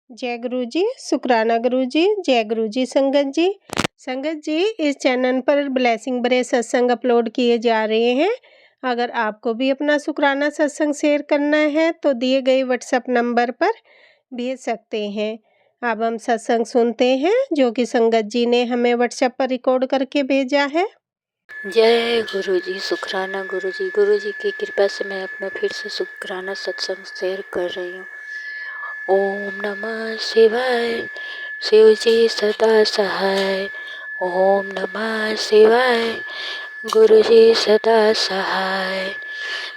जय गुरु जी, शुक्राना गुरु जी, जय गुरु जी संगत जी। संगत जी, इस चैनल पर ब्लेसिंग भरे सत्संग अपलोड किए जा रहे हैं। अगर आपको भी अपना शुक्राना सत्संग शेयर करना है तो दिए गए व्हाट्सएप नंबर पर भेज सकते हैं। अब हम सत्संग सुनते हैं जो कि संगत जी ने हमें व्हाट्सएप पर रिकॉर्ड करके भेजा है। जय गुरु जी, शुक्राना गुरु जी की कृपा से मैं अपना फिर से शुक्राना सत्संग शेयर कर रही हूँ। ओम नमः शिवाय, शिव जी सदा सहाय। ओम नमः शिवाय, गुरु जी सदा सहाय।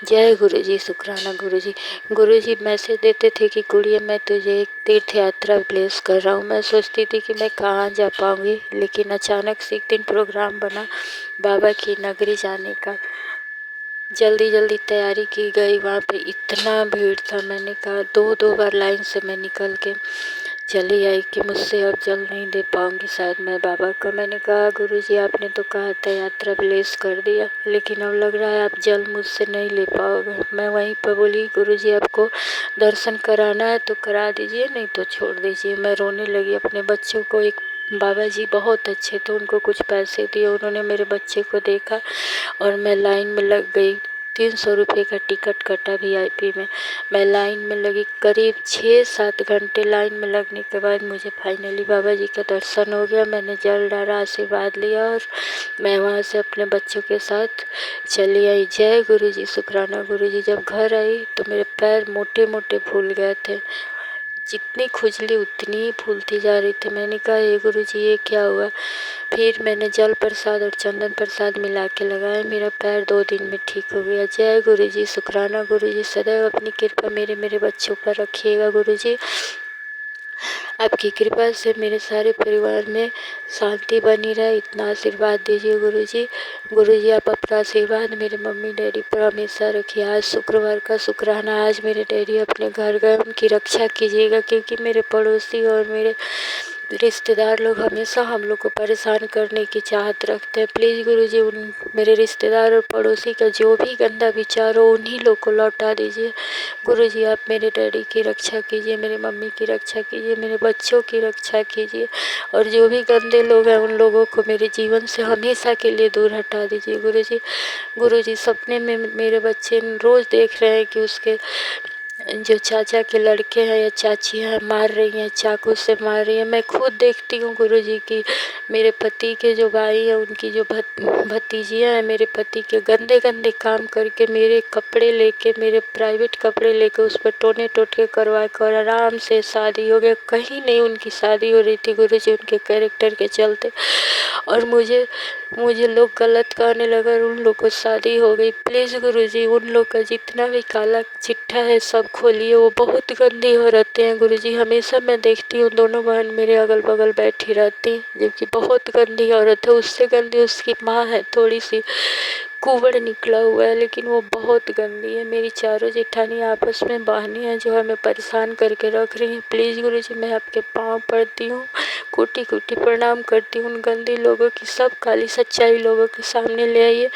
जय गुरु जी, शुक्राना गुरु जी मैसेज देते थे कि गुड़िया मैं तुझे एक तीर्थ यात्रा प्लेस कर रहा हूँ। मैं सोचती थी कि मैं कहाँ जा पाऊँगी, लेकिन अचानक से एक दिन प्रोग्राम बना बाबा की नगरी जाने का। जल्दी तैयारी की गई। वहाँ पे इतना भीड़ था, मैंने कहा दो बार लाइन से मैं निकल के चली आई कि मुझसे अब जल नहीं दे पाऊँगी शायद मैं बाबा का। मैंने कहा गुरुजी आपने तो कहा था यात्रा प्लेस कर दिया, लेकिन अब लग रहा है आप जल मुझसे नहीं ले पाओगे। मैं वहीं पर बोली गुरुजी आपको दर्शन कराना है तो करा दीजिए, नहीं तो छोड़ दीजिए। मैं रोने लगी। अपने बच्चों को, एक बाबा जी बहुत अच्छे थे, उनको कुछ पैसे दिए, उन्होंने मेरे बच्चे को देखा और मैं लाइन में लग गई। 300 रुपये का टिकट कटा VIP में। मैं लाइन में लगी करीब 6-7 घंटे। लाइन में लगने के बाद मुझे फाइनली बाबा जी का दर्शन हो गया। मैंने जल डाला, आशीर्वाद लिया और मैं वहाँ से अपने बच्चों के साथ चली आई। जय गुरु जी, शुक्राना गुरु जी। जब घर आई तो मेरे पैर मोटे मोटे फूल गए थे, जितनी खुजली उतनी ही फूलती जा रही थी। मैंने कहा हे गुरु जी ये क्या हुआ। फिर मैंने जल प्रसाद और चंदन प्रसाद मिला के लगाया, मेरा पैर 2 दिन में ठीक हो गया। जय गुरु जी, शुक्राना गुरु जी। सदैव अपनी कृपा मेरे बच्चों पर रखिएगा गुरु जी। आपकी कृपा से मेरे सारे परिवार में शांति बनी रहे, इतना आशीर्वाद दीजिए गुरु जी। गुरु जी आप अपना आशीर्वाद मेरे मम्मी डैडी पर हमेशा रखिए। आज शुक्रवार का शुक्राना, आज मेरे डैडी अपने घर गए, उनकी रक्षा कीजिएगा, क्योंकि मेरे पड़ोसी और मेरे रिश्तेदार लोग हमेशा हम लोग को परेशान करने की चाहत रखते हैं। प्लीज़ गुरुजी उन मेरे रिश्तेदार और पड़ोसी का जो भी गंदा विचार हो उन्हीं लोग को लौटा दीजिए। गुरुजी आप मेरे डैडी की रक्षा कीजिए, मेरी मम्मी की रक्षा कीजिए, मेरे बच्चों की रक्षा कीजिए, और जो भी गंदे लोग हैं उन लोगों को मेरे जीवन से हमेशा के लिए दूर हटा दीजिए गुरुजी। गुरुजी सपने में मेरे बच्चे रोज़ देख रहे हैं कि उसके जो चाचा के लड़के हैं या चाची हैं मार रही हैं, चाकू से मार रही हैं। मैं खुद देखती हूँ गुरुजी की मेरे पति के जो भाई हैं उनकी जो भतीजियाँ हैं, मेरे पति के गंदे गंदे काम करके मेरे कपड़े लेके, मेरे प्राइवेट कपड़े लेके उस पर टोने टोटके करवा कर आराम से शादी हो गया। कहीं नहीं उनकी शादी हो रही थी गुरुजी उनके कैरेक्टर के चलते, और मुझे लोग गलत कहने लगा, उन लोग को शादी हो गई। प्लीज़ गुरुजी उन लोग का जितना भी काला चिट्ठा है सब खोलिए, वो बहुत गंदी औरतें हैं गुरुजी। हमेशा मैं देखती हूँ दोनों बहन मेरे अगल बगल बैठी रहती, जबकि बहुत गंदी औरत है। उससे गंदी उसकी माँ है, थोड़ी सी कुंवर निकला हुआ है, लेकिन वो बहुत गंदी है। मेरी चारों जेठानी आपस में बहनें हैं जो हमें परेशान करके रख रही हैं। प्लीज़ गुरुजी मैं आपके पाँव पड़ती हूँ, कोटि कोटि प्रणाम करती हूँ। उन गंदी लोगों की सब काली सच्चाई लोगों के सामने ले आइए।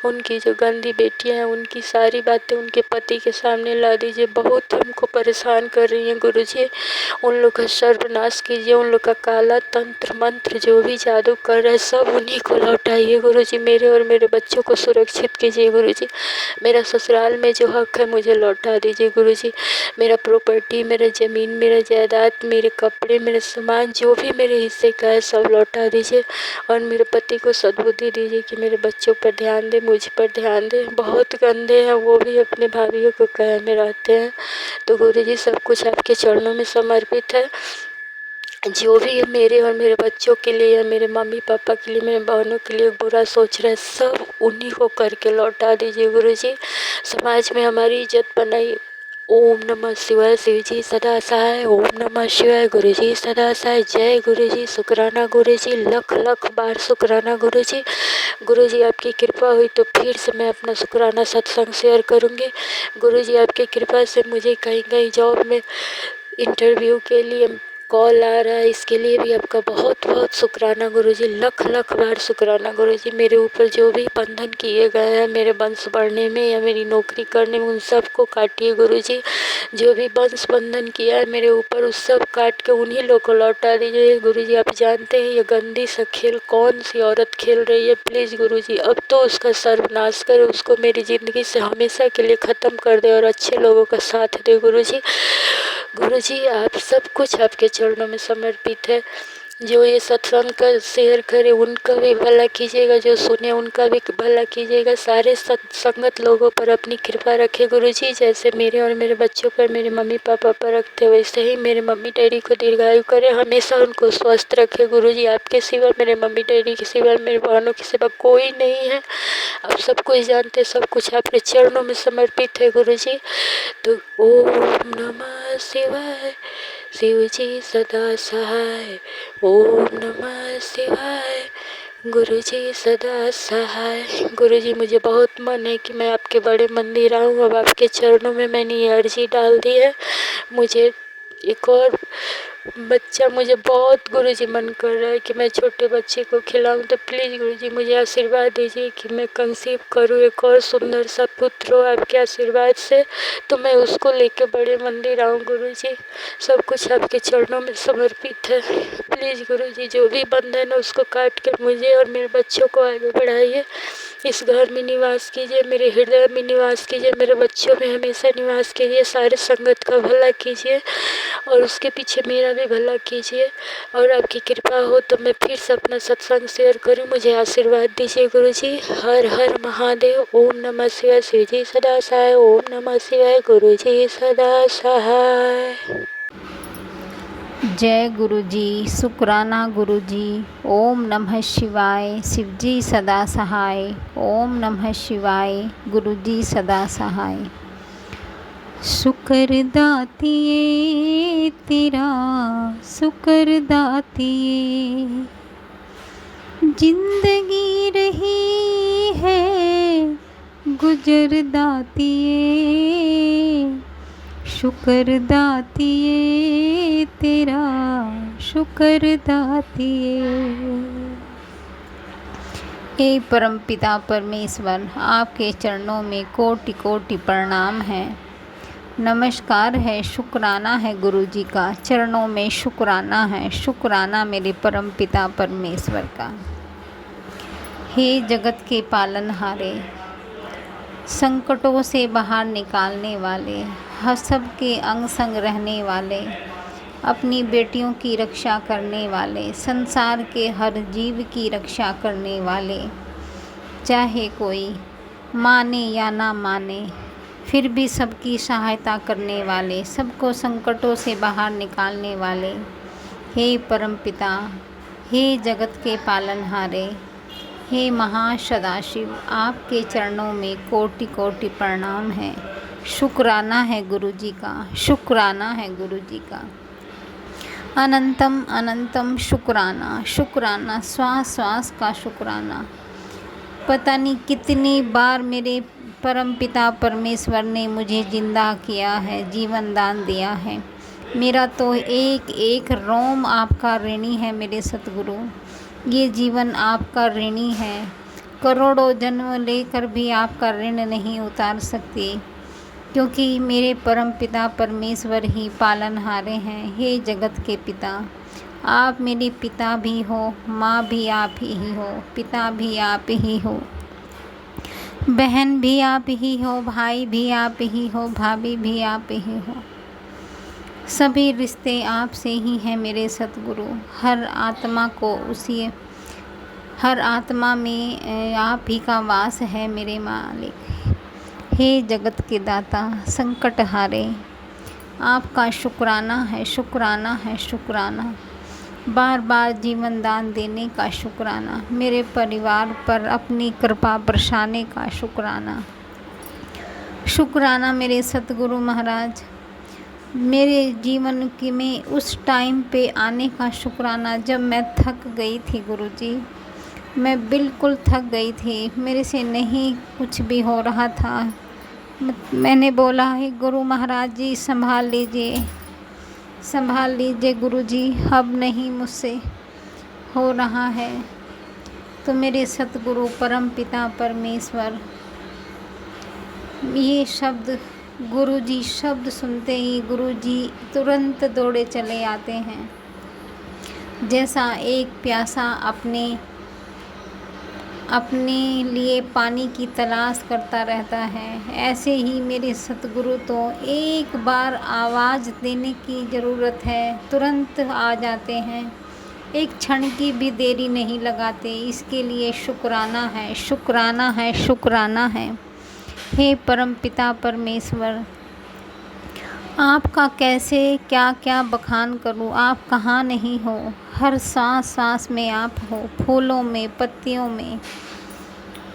उनकी जो गंदी बेटियां हैं उनकी सारी बातें उनके पति के सामने ला दीजिए। बहुत हमको परेशान कर रही हैं गुरुजी, उन लोग का सर्वनाश कीजिए। उन लोग का काला तंत्र मंत्र जो भी जादू कर रहे हैं सब उन्हीं को लौटाइए गुरुजी। मेरे और मेरे बच्चों को सुरक्षित कीजिए गुरुजी। मेरा ससुराल में जो हक है मुझे लौटा दीजिए गुरुजी। मेरा प्रॉपर्टी, मेरा ज़मीन, मेरा जायदाद, मेरे कपड़े, मेरे सामान जो भी मेरे हिस्से का है सब लौटा दीजिए, और मेरे पति को सद्बुद्धि दीजिए कि मेरे बच्चों पर ध्यान दे, मुझ पर ध्यान दे। बहुत गंदे हैं वो भी, अपने भाभीयों को कहे में रहते हैं। तो गुरुजी सब कुछ आपके चरणों में समर्पित है। जो भी मेरे और मेरे बच्चों के लिए या मेरे मम्मी पापा के लिए, मेरे बहनों के लिए बुरा सोच रहे हैं सब उन्हीं को करके लौटा दीजिए गुरुजी। समाज में हमारी इज्जत बनाइए। ओम नमः शिवाय, शिव जी सदा सहाय। ओम नमः शिवाय, गुरु जी सदा सहाय। जय गुरु जी, शुक्राना गुरु जी, लख लख बार शुक्राना गुरु जी। गुरु जी आपकी कृपा हुई तो फिर से मैं अपना शुक्राना सत्संग शेयर करूँगी। गुरु जी आपकी कृपा से मुझे कहीं कहीं जॉब में इंटरव्यू के लिए कॉल आ रहा है, इसके लिए भी आपका बहुत बहुत शुक्राना गुरुजी, लख लख बार शुक्राना गुरुजी। मेरे ऊपर जो भी बंधन किए गए हैं मेरे वंश बढ़ने में या मेरी नौकरी करने में, उन सबको काटिए गुरुजी। जो भी वंश बंधन किया है मेरे ऊपर, उस सब काट के उन्हीं लोग को लौटा दीजिए गुरुजी। आप जानते हैं ये गंदी सा खेल कौन सी औरत खेल रही है, प्लीज़ गुरुजी अब तो उसका सर्वनाश कर, उसको मेरी ज़िंदगी से हमेशा के लिए ख़त्म कर दे और अच्छे लोगों का साथ दे गुरुजी। गुरुजी आप सब कुछ आपके चरणों में समर्पित है। जो ये सत्संग का शेयर करे उनका भी भला कीजिएगा, जो सुने उनका भी भला कीजिएगा। सारे संगत लोगों पर अपनी कृपा रखे गुरुजी, जैसे मेरे और मेरे बच्चों पर, मेरे मम्मी पापा पर रखते वैसे ही मेरे मम्मी डैडी को दीर्घायु करे, हमेशा उनको स्वस्थ रखे गुरुजी। आपके सिवा, मेरे मम्मी डैडी के सिवा, मेरे बहनों के सिवा कोई नहीं है। आप सब कुछ जानते, सब कुछ आपके चरणों में समर्पित है गुरुजी। तो ओम नमः शिवाय, शिव जी सदा सहाय। ओम नमः शिवाय, गुरु जी सदा सहाय। गुरु जी मुझे बहुत मन है कि मैं आपके बड़े मंदिर आऊँ। अब आपके चरणों में मैंने ये अर्जी डाल दी है। मुझे एक और बच्चा, मुझे बहुत गुरुजी मन कर रहा है कि मैं छोटे बच्चे को खिलाऊं, तो प्लीज़ गुरुजी मुझे आशीर्वाद दीजिए कि मैं कंसीव करूं एक और सुंदर सा पुत्र हो आपके आशीर्वाद से, तो मैं उसको लेके बड़े मंदिर आऊं गुरुजी। सब कुछ आपके चरणों में समर्पित है। प्लीज़ गुरुजी जो भी बंधन है उसको काट के मुझे और मेरे बच्चों को आगे बढ़ाइए। इस घर में निवास कीजिए, मेरे हृदय में निवास कीजिए, मेरे बच्चों में हमेशा निवास कीजिए। सारे संगत का भला कीजिए और उसके पीछे मेरा भी भला कीजिए। और आपकी कृपा हो तो मैं फिर से अपना सत्संग शेयर करूं। मुझे आशीर्वाद दीजिए गुरुजी। हर हर महादेव। ओम नमः शिवाय, शिव जी सदा सहाय। ओम नमः शिवाय, गुरु जी सदा सहाय। जय गुरुजी, शुक्राना गुरुजी। ओम नमः शिवाय, शिव जी सदा सहाय। ओम नमः शिवाय, गुरुजी सदा सहाय। शुक्र दातिए तेरा, शुक्र दातिए, जिंदगी रही है गुजर दातिए। शुक्र दातिए तेरा, शुक्र दातिए। हे परमपिता परमेश्वर, आपके चरणों में कोटि कोटि प्रणाम है, नमस्कार है, शुक्राना है गुरुजी का। चरणों में शुक्राना है, शुक्राना मेरे परमपिता परमेश्वर का। हे जगत के पालनहारे, संकटों से बाहर निकालने वाले, सबके अंग संग रहने वाले, अपनी बेटियों की रक्षा करने वाले, संसार के हर जीव की रक्षा करने वाले, चाहे कोई माने या ना माने फिर भी सबकी सहायता करने वाले, सबको संकटों से बाहर निकालने वाले, हे परमपिता, हे जगत के पालनहारे, हे महासदाशिव, आपके चरणों में कोटि कोटि प्रणाम है। शुक्राना है गुरुजी का, शुक्राना है गुरुजी का। अनंतम अनंतम शुक्राना, शुक्राना, श्वास श्वास का शुक्राना। पता नहीं कितनी बार मेरे परमपिता परमेश्वर ने मुझे जिंदा किया है, जीवन दान दिया है। मेरा तो एक एक रोम आपका ऋणी है मेरे सतगुरु। ये जीवन आपका ऋणी है। करोड़ों जन्म लेकर भी आपका ऋण नहीं उतार सकती, क्योंकि मेरे परमपिता परमेश्वर ही पालनहारे हैं। हे जगत के पिता, आप मेरे पिता भी हो, माँ भी आप ही हो, पिता भी आप ही हो, बहन भी आप ही हो, भाई भी आप ही हो, भाभी भी आप ही हो। सभी रिश्ते आपसे ही हैं मेरे सतगुरु। हर आत्मा में आप ही का वास है मेरे मालिक। हे जगत के दाता, संकट हारे, आपका शुक्राना है, शुक्राना है, शुक्राना। बार बार जीवन दान देने का शुक्राना। मेरे परिवार पर अपनी कृपा बरसाने का शुक्राना। शुक्राना मेरे सतगुरु महाराज, मेरे जीवन की में उस टाइम पे आने का शुक्राना जब मैं थक गई थी गुरुजी। मैं बिल्कुल थक गई थी, मेरे से नहीं कुछ भी हो रहा था। मैंने बोला, हे गुरु महाराज जी संभाल लीजिए, संभाल लीजिए गुरुजी, अब नहीं मुझसे हो रहा है। तो मेरे सतगुरु परम पिता परमेश्वर, ये शब्द गुरुजी शब्द सुनते ही गुरुजी तुरंत दौड़े चले आते हैं। जैसा एक प्यासा अपने लिए पानी की तलाश करता रहता है, ऐसे ही मेरे सतगुरु तो एक बार आवाज़ देने की ज़रूरत है, तुरंत आ जाते हैं, एक क्षण की भी देरी नहीं लगाते। इसके लिए शुक्राना है, शुक्राना है, शुक्राना है। हे परम पिता परमेश्वर, आपका कैसे क्या क्या बखान करूं। आप कहाँ नहीं हो, हर सांस सांस में आप हो, फूलों में, पत्तियों में,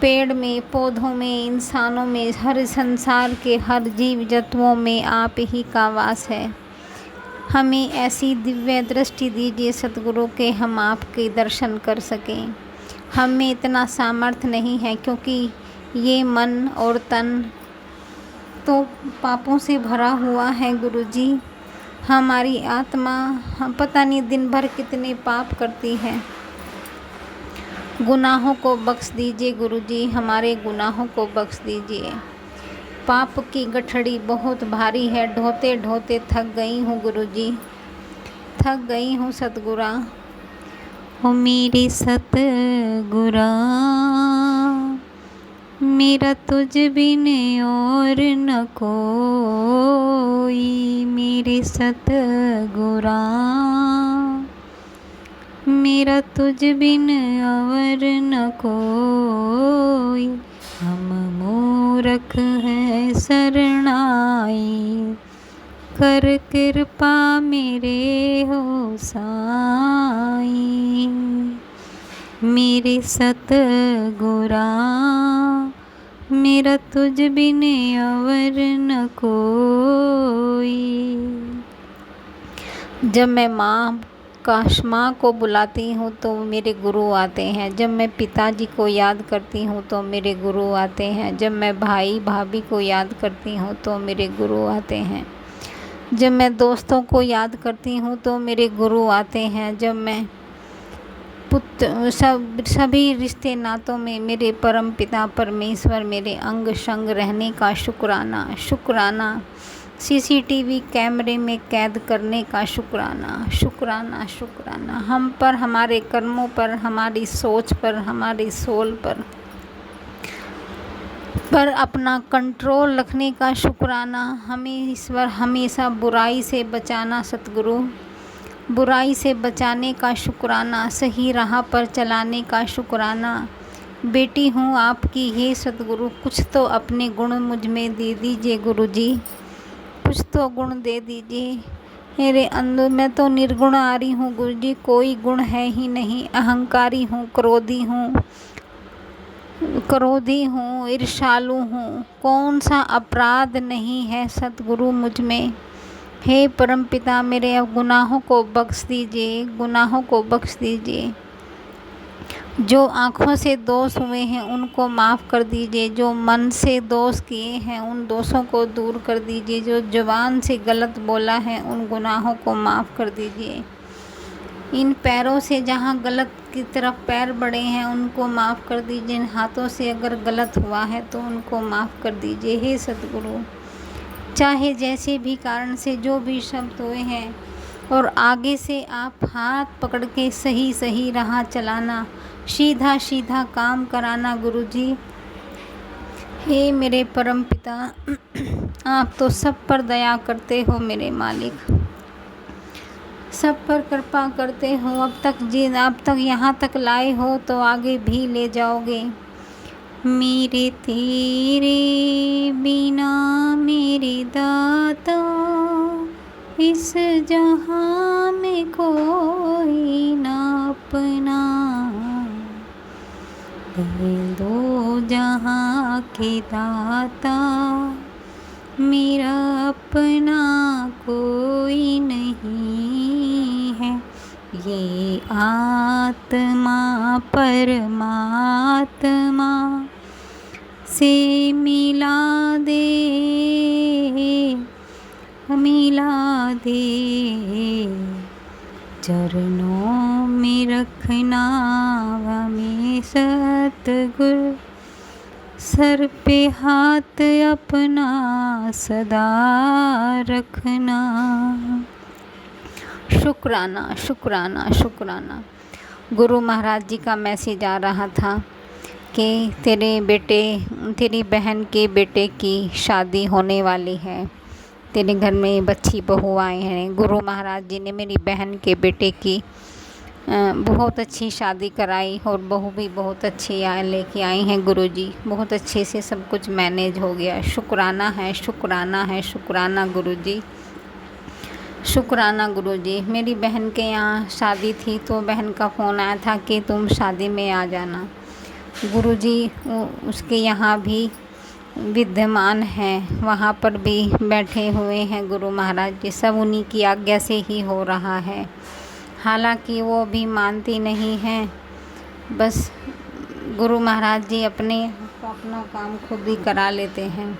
पेड़ में, पौधों में, इंसानों में, हर संसार के हर जीव जंतुओं में आप ही का वास है। हमें ऐसी दिव्य दृष्टि दीजिए सतगुरु के हम आपके दर्शन कर सकें। हमें इतना सामर्थ्य नहीं है, क्योंकि ये मन और तन तो पापों से भरा हुआ है गुरुजी। हमारी आत्मा हम पता नहीं दिन भर कितने पाप करती है। गुनाहों को बख्श दीजिए गुरुजी, हमारे गुनाहों को बख्श दीजिए। पाप की गठड़ी बहुत भारी है, ढोते ढोते थक गई हूँ गुरुजी, थक गई हूँ सतगुरा। ओ मेरे सतगुरा, मेरा तुझ बिन और न कोई। मेरे सतगुरा, मेरा तुझ बिन और न कोई। हम मूरख हैं शरणाई, कर कृपा मेरे हो साई। मेरे सतगुरा, मेरा तुझ बिन और न कोई। जब मैं माँ को बुलाती हूँ तो मेरे गुरु आते हैं। जब मैं पिताजी को याद करती हूँ तो मेरे गुरु आते हैं। जब मैं भाई भाभी को याद करती हूँ तो मेरे गुरु आते हैं। जब मैं दोस्तों को याद करती हूँ तो मेरे गुरु आते हैं। जब मैं सभी रिश्ते नातों में मेरे परम पिता परमेश्वर मेरे अंग संग रहने का शुक्राना, शुक्राना। सीसीटीवी कैमरे में कैद करने का शुक्राना, शुक्राना, शुक्राना। हम पर, हमारे कर्मों पर, हमारी सोच पर, हमारी सोल पर अपना कंट्रोल रखने का शुक्राना। हमें ईश्वर हमेशा बुराई से बचाना सतगुरु, बुराई से बचाने का शुक्राना, सही राह पर चलाने का शुक्राना। बेटी हूँ आपकी हे सतगुरु, कुछ तो अपने गुण मुझ में दे दीजिए गुरुजी, कुछ तो गुण दे दीजिए। मेरे अंदर मैं तो निर्गुण आ रही हूँ गुरुजी, कोई गुण है ही नहीं। अहंकारी हूँ, क्रोधी हूँ, ईर्ष्यालु हूँ, कौन सा अपराध नहीं है सतगुरु मुझ में। हे परमपिता, मेरे गुनाहों को बख्श दीजिए, गुनाहों को बख्श दीजिए। जो आँखों से दोष हुए हैं उनको माफ़ कर दीजिए, जो मन से दोष किए हैं उन दोषों को दूर कर दीजिए, जो ज़ुबान से गलत बोला है उन गुनाहों को माफ़ कर दीजिए। इन पैरों से जहाँ गलत की तरफ पैर बढ़े हैं उनको माफ़ कर दीजिए। इन हाथों से अगर गलत हुआ है तो उनको माफ़ कर दीजिए। हे सतगुरु, चाहे जैसे भी कारण से जो भी शब्द हुए हैं, और आगे से आप हाथ पकड़ के सही सही राह चलाना, सीधा सीधा काम कराना गुरुजी। हे मेरे परम पिता, आप तो सब पर दया करते हो मेरे मालिक, सब पर कृपा करते हो। अब तक यहाँ तक लाए हो तो आगे भी ले जाओगे। मेरे तेरे बिना मेरे दाता इस जहाँ में कोई ना अपना, दो जहाँ के दाता मेरा अपना कोई नहीं है। ये आत्मा परमात्मा से मिला दे, चरणों में रखना हमें सतगुरु, सर पे हाथ अपना सदा रखना। शुक्राना शुक्राना शुक्राना। गुरु महाराज जी का मैसेज आ रहा था कि तेरी बहन के बेटे की शादी होने वाली है, तेरे घर में बच्ची बहू आए हैं। गुरु महाराज जी ने मेरी बहन के बेटे की बहुत अच्छी शादी कराई और बहू भी बहुत अच्छी लेके आई हैं गुरुजी। बहुत अच्छे से सब कुछ मैनेज हो गया। शुक्राना है शुक्राना है शुक्राना गुरुजी, शुक्राना गुरुजी। मेरी बहन के यहाँ शादी थी तो बहन का फ़ोन आया था कि तुम शादी में आ जाना। गुरुजी उसके यहाँ भी विद्यमान हैं, वहाँ पर भी बैठे हुए हैं गुरु महाराज जी। सब उन्हीं की आज्ञा से ही हो रहा है। हालांकि वो भी मानती नहीं हैं, बस गुरु महाराज जी अपना काम खुद ही करा लेते हैं।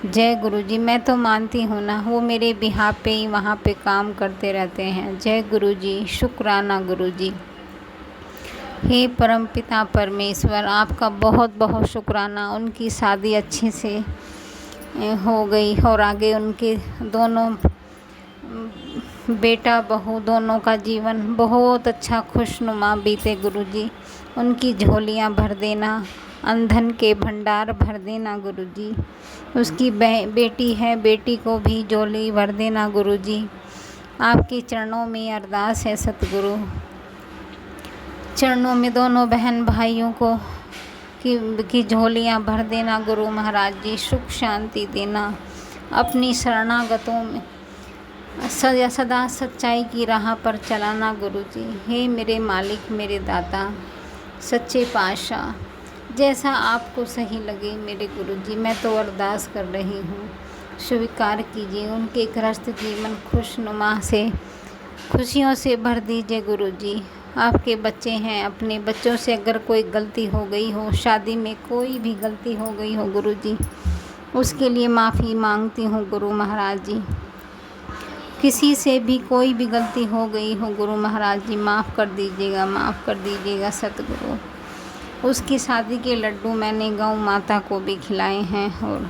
जय गुरु जी। मैं तो मानती हूँ ना, वो मेरे बिहाफ पे ही वहाँ पे काम करते रहते हैं। जय गुरु जी। शुक्राना गुरु जी। हे परमपिता परमेश्वर, आपका बहुत बहुत शुक्राना। उनकी शादी अच्छे से हो गई और आगे उनके दोनों बेटा बहू दोनों का जीवन बहुत अच्छा खुशनुमा बीते गुरुजी। उनकी झोलियाँ भर देना, अंधन के भंडार भर देना गुरुजी। उसकी बेटी है, बेटी को भी झोली भर देना गुरुजी। आपके चरणों में अरदास है सतगुरु, चरणों में दोनों बहन भाइयों को की झोलियाँ भर देना गुरु महाराज जी। सुख शांति देना, अपनी शरणागतों में सदा सच्चाई की राह पर चलाना गुरुजी। हे मेरे मालिक, मेरे दाता, सच्चे पातशाह, जैसा आपको सही लगे मेरे गुरुजी। मैं तो अरदास कर रही हूँ, स्वीकार कीजिए। उनके गृहस्थ जीवन खुशनुमा से खुशियों से भर दीजिए गुरुजी। आपके बच्चे हैं, अपने बच्चों से अगर कोई गलती हो गई हो, शादी में कोई भी गलती हो गई हो गुरुजी, उसके लिए माफ़ी मांगती हूँ गुरु महाराज जी। किसी से भी कोई भी गलती हो गई हो गुरु महाराज जी, माफ़ कर दीजिएगा, माफ़ कर दीजिएगा सतगुरु। उसकी शादी के लड्डू मैंने गौ माता को भी खिलाए हैं और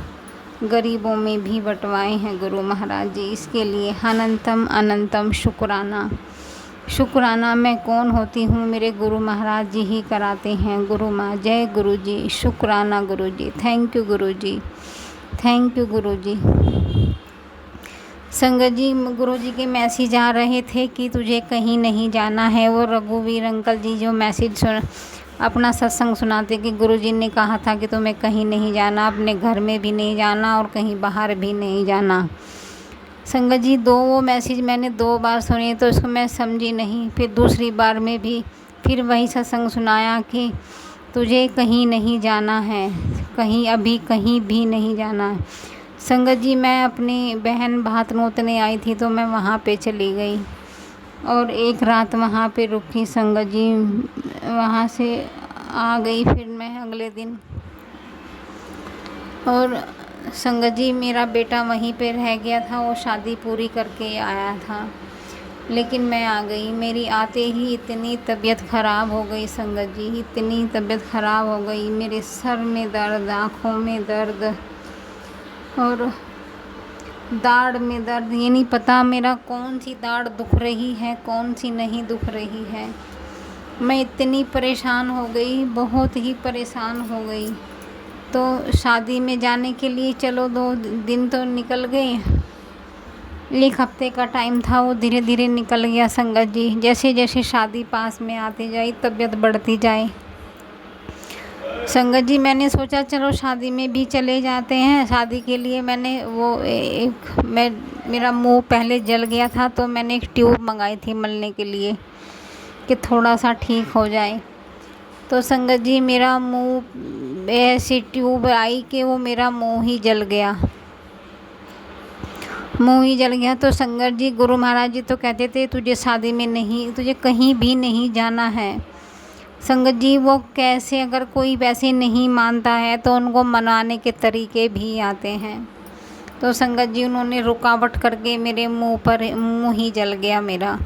गरीबों में भी बंटवाए हैं गुरु महाराज जी। इसके लिए अनंतम अनंतम शुक्राना। शुक्राना मैं कौन होती हूँ, मेरे गुरु महाराज जी ही कराते हैं गुरु माँ। जय गुरु जी। शुक्राना गुरु जी। Thank you Guru ji, thank you गुरु जी। संगत जी, गुरु जी के मैसेज आ रहे थे कि तुझे कहीं नहीं जाना है। वो रघुवीर अंकल जी जो मैसेज अपना सत्संग सुनाते कि गुरु जी ने कहा था कि तुम्हें कहीं नहीं जाना, अपने घर में भी नहीं जाना और कहीं बाहर भी नहीं जाना। संगत जी, वो मैसेज मैंने 2 बार सुने तो उसको मैं समझी नहीं। फिर दूसरी बार में भी फिर वही सत्संग सुनाया कि तुझे कहीं नहीं जाना है, कहीं अभी कहीं भी नहीं जाना है। संगत जी, मैं अपनी बहन भात नोतने आई थी तो मैं वहाँ पे चली गई और एक रात वहाँ पे रुकी। संगत जी, वहाँ से आ गई फिर मैं अगले दिन। और संगत जी, मेरा बेटा वहीं पे रह गया था, वो शादी पूरी करके आया था, लेकिन मैं आ गई। मेरी आते ही इतनी तबीयत ख़राब हो गई संगत जी, इतनी तबीयत ख़राब हो गई। मेरे सर में दर्द, आँखों में दर्द और दाढ़ में दर्द। ये नहीं पता मेरा कौन सी दाढ़ दुख रही है, कौन सी नहीं दुख रही है। मैं इतनी परेशान हो गई, बहुत ही परेशान हो गई। तो शादी में जाने के लिए चलो 2 दिन तो निकल गए, 1 हफ्ते का टाइम था, वो धीरे धीरे निकल गया संगत जी। जैसे जैसे शादी पास में आती जाए तबीयत बढ़ती जाए। संगत जी, मैंने सोचा चलो शादी में भी चले जाते हैं। शादी के लिए मैंने मेरा मुंह पहले जल गया था तो मैंने एक ट्यूब मंगाई थी मलने के लिए कि थोड़ा सा ठीक हो जाए। तो संगत जी, मेरा मुंह ऐसी ट्यूब आई कि वो मेरा मुंह ही जल गया, मुंह ही जल गया। तो संगत जी, गुरु महाराज जी तो कहते थे तुझे शादी में नहीं, तुझे कहीं भी नहीं जाना है। संगत जी, वो कैसे, अगर कोई वैसे नहीं मानता है तो उनको मनाने के तरीके भी आते हैं। तो संगत जी उन्होंने रुकावट करके मेरे मुंह ही जल गया मेरा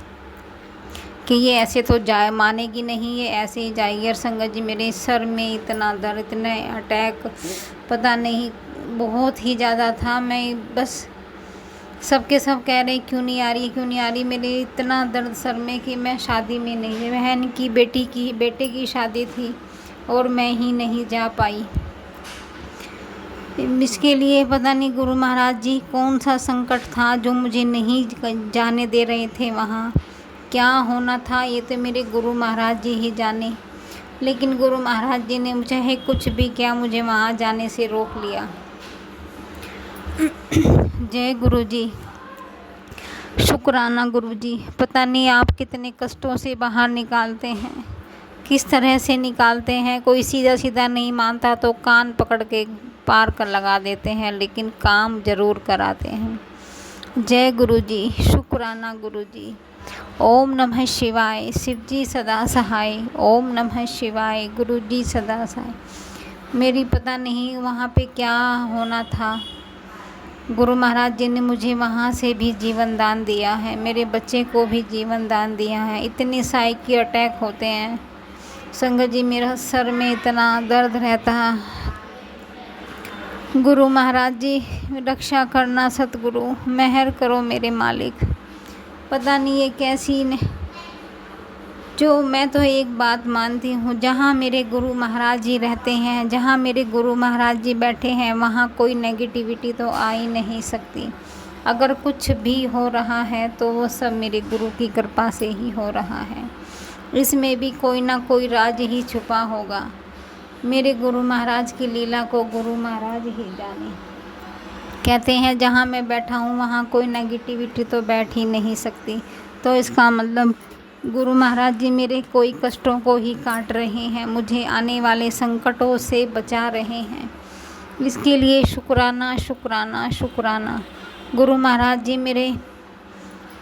कि ये ऐसे तो जाए, मानेगी नहीं, ये ऐसे ही जाएगी। और संगत जी मेरे सर में इतना दर्द, इतने अटैक, पता नहीं बहुत ही ज़्यादा था। मैं बस सबके सब कह रहे क्यों नहीं आ रही, क्यों नहीं आ रही। मेरे इतना दर्द सर में कि मैं शादी में नहीं, बहन की बेटे की शादी थी और मैं ही नहीं जा पाई। इसके लिए पता नहीं गुरु महाराज जी कौन सा संकट था जो मुझे नहीं जाने दे रहे थे वहाँ। क्या होना था ये तो मेरे गुरु महाराज जी ही जाने, लेकिन गुरु महाराज जी ने चाहे कुछ भी किया, मुझे वहाँ जाने से रोक लिया। जय गुरु जी, शुक्राना गुरु जी। पता नहीं आप कितने कष्टों से बाहर निकालते हैं, किस तरह से निकालते हैं। कोई सीधा सीधा नहीं मानता तो कान पकड़ के पार कर लगा देते हैं, लेकिन काम ज़रूर कराते हैं। जय गुरु जी, शुक्राना गुरु जी। ओम नमः शिवाय, शिव जी सदा सहाय। ओम नमः शिवाय, गुरु जी सदा सहाय। मेरी पता नहीं वहाँ पे क्या होना था। गुरु महाराज जी ने मुझे वहाँ से भी जीवन दान दिया है, मेरे बच्चे को भी जीवन दान दिया है। इतने साइकी अटैक होते हैं संगत जी, मेरा सर में इतना दर्द रहता है। गुरु महाराज जी रक्षा करना, सतगुरु मेहर करो मेरे मालिक। पता नहीं ये कैसी जो, मैं तो एक बात मानती हूँ, जहाँ मेरे गुरु महाराज जी रहते हैं, जहाँ मेरे गुरु महाराज जी बैठे हैं, वहाँ कोई नेगेटिविटी तो आ ही नहीं सकती। अगर कुछ भी हो रहा है तो वो सब मेरे गुरु की कृपा से ही हो रहा है। इसमें भी कोई ना कोई राज ही छुपा होगा। मेरे गुरु महाराज की लीला को गुरु महाराज ही जाने। कहते हैं जहाँ मैं बैठा हूँ वहाँ कोई नेगेटिविटी तो बैठ ही नहीं सकती। तो इसका मतलब गुरु महाराज जी मेरे कोई कष्टों को ही काट रहे हैं, मुझे आने वाले संकटों से बचा रहे हैं। इसके लिए शुक्राना शुक्राना शुक्राना। गुरु महाराज जी मेरे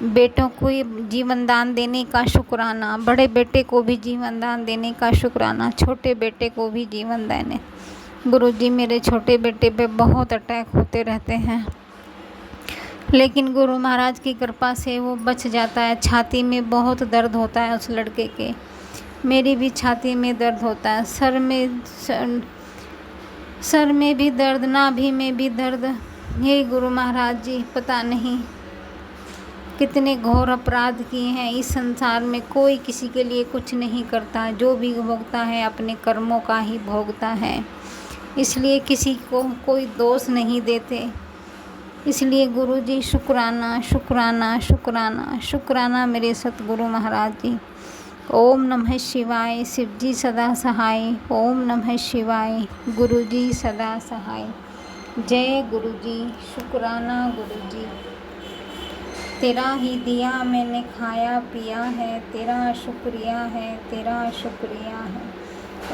बेटों को जीवन दान देने का शुक्राना, बड़े बेटे को भी जीवन दान देने का शुक्राना, छोटे बेटे को भी जीवन देने। गुरु जी मेरे छोटे बेटे पे बहुत अटैक होते रहते हैं, लेकिन गुरु महाराज की कृपा से वो बच जाता है। छाती में बहुत दर्द होता है उस लड़के के, मेरी भी छाती में दर्द होता है, सर में भी दर्द, नाभि में भी दर्द। हे गुरु महाराज जी, पता नहीं कितने घोर अपराध किए हैं इस संसार में। कोई किसी के लिए कुछ नहीं करता, जो भी भोगता है अपने कर्मों का ही भोगता है। इसलिए किसी को कोई दोष नहीं देते। इसलिए गुरु जी शुक्राना शुक्राना शुक्राना शुक्राना मेरे सतगुरु महाराज जी। ओम नमः शिवाय, शिव जी सदा सहाय। ओम नमः शिवाय, गुरु जी सदा सहाय। जय गुरु जी, शुक्राना गुरु जी। तेरा ही दिया मैंने खाया पिया है, तेरा शुक्रिया है, तेरा शुक्रिया है।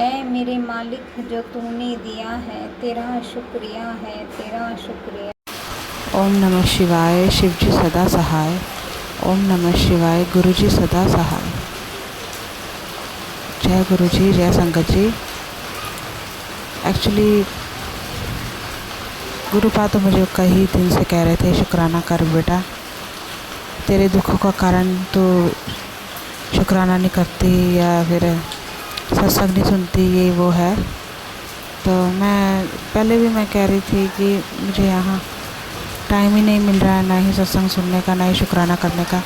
ऐ मेरे मालिक जो तूने दिया है, तेरा शुक्रिया है, तेरा शुक्रिया। ओम नमः शिवाय, शिव जी सदा सहाय। ओम नमः शिवाय, गुरु जी सदा सहाय। जय गुरु जी, जय संगत जी। एक्चुअली गुरुपा तो मुझे कई दिन से कह रहे थे शुक्राना कर बेटा, तेरे दुखों का कारण तो शुक्राना नहीं करती या फिर सत्संग नहीं सुनती, ये वो है। तो मैं पहले भी मैं कह रही थी कि मुझे यहाँ टाइम ही नहीं मिल रहा है, ना ही सत्संग सुनने का, ना ही शुक्राना करने का।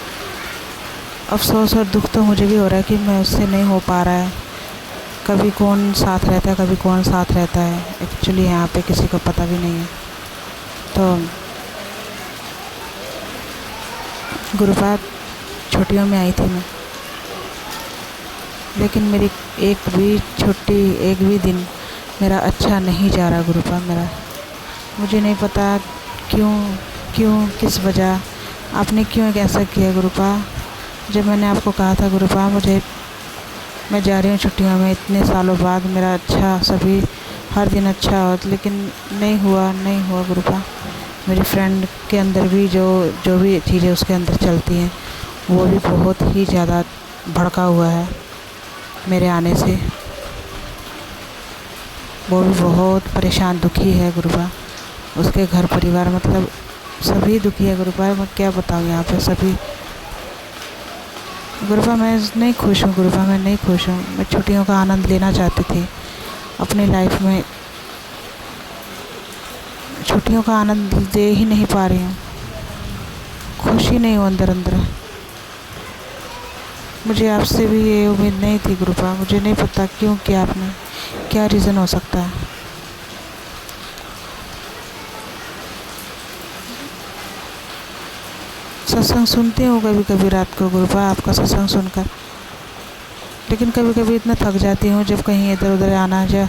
अफसोस और दुख तो मुझे भी हो रहा है कि मैं उससे नहीं हो पा रहा है। कभी कौन साथ रहता है, कभी कौन साथ रहता है, एक्चुअली यहाँ पे किसी को पता भी नहीं है। तो गुरुपाद छुट्टियों में आई थी मैं, लेकिन मेरी एक भी दिन मेरा अच्छा नहीं जा रहा गुरुपाद मेरा। मुझे नहीं पता क्यों किस वजह आपने क्यों ऐसा किया गुरुपाद। जब मैंने आपको कहा था गुरुपाद मैं जा रही हूँ छुट्टियों में, इतने सालों बाद मेरा अच्छा सभी हर दिन अच्छा हो, लेकिन नहीं हुआ गुरुपाद। मेरी फ्रेंड के अंदर भी जो भी चीज़ें उसके अंदर चलती हैं वो भी बहुत ही ज़्यादा भड़का हुआ है मेरे आने से। वो भी बहुत परेशान दुखी है गुरुपाद। उसके घर परिवार मतलब सभी दुखी है गुरुपा। मैं क्या बताऊँ यहाँ पे सभी। गुरुपा मैं नहीं खुश हूँ गुरुपा, मैं नहीं खुश हूँ। मैं छुट्टियों का आनंद लेना चाहती थी अपनी लाइफ में, छुट्टियों का आनंद दे ही नहीं पा रही हूँ, खुश ही नहीं हूँ अंदर अंदर। मुझे आपसे भी ये उम्मीद नहीं थी गुरुपा। मुझे नहीं पता क्यों किया आपने, क्या रीज़न हो सकता है। सत्संग सुनती हूँ कभी कभी रात को गुरुपा, आपका सत्संग सुनकर, लेकिन कभी कभी इतना थक जाती हूँ जब कहीं इधर उधर आना, जब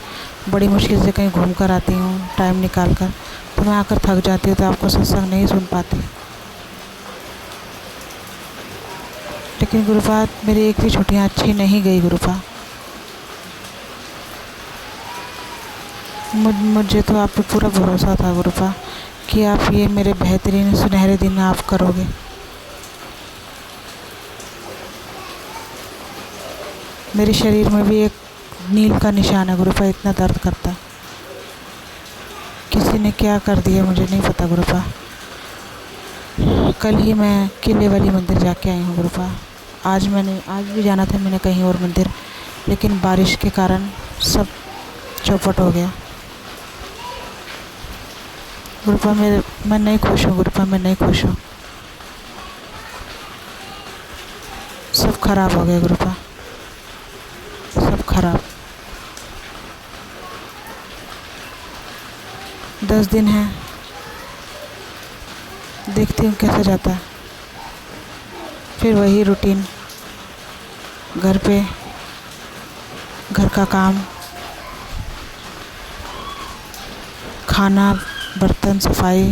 बड़ी मुश्किल से कहीं घूम कर आती हूँ टाइम निकाल कर, तो मैं आकर थक जाती हूँ, तो आपका सत्संग नहीं सुन पाती। लेकिन गुरुपा मेरी एक भी छुट्टियाँ अच्छी नहीं गई गुरुपा। मुझे तो आप पे पूरा भरोसा था गुरुपा कि आप ये मेरे बेहतरीन सुनहरे दिन आप करोगे। मेरे शरीर में भी एक नील का निशान है गुरुपा, इतना दर्द करता है। किसी ने क्या कर दिया मुझे नहीं पता गुरुपा। कल ही मैं किले वाली मंदिर जाके आई हूँ गुरुपा। आज भी जाना था मैंने कहीं और मंदिर, लेकिन बारिश के कारण सब चौपट हो गया गुरुपा। मैं नहीं खुश हूँ गुरुपा, मैं नहीं खुश हूँ। सब खराब हो गया गुरुपा, सब खराब। 10 दिन है, देखती हूँ कैसा जाता है। फिर वही रूटीन, घर पे घर का काम, खाना, बर्तन, सफाई,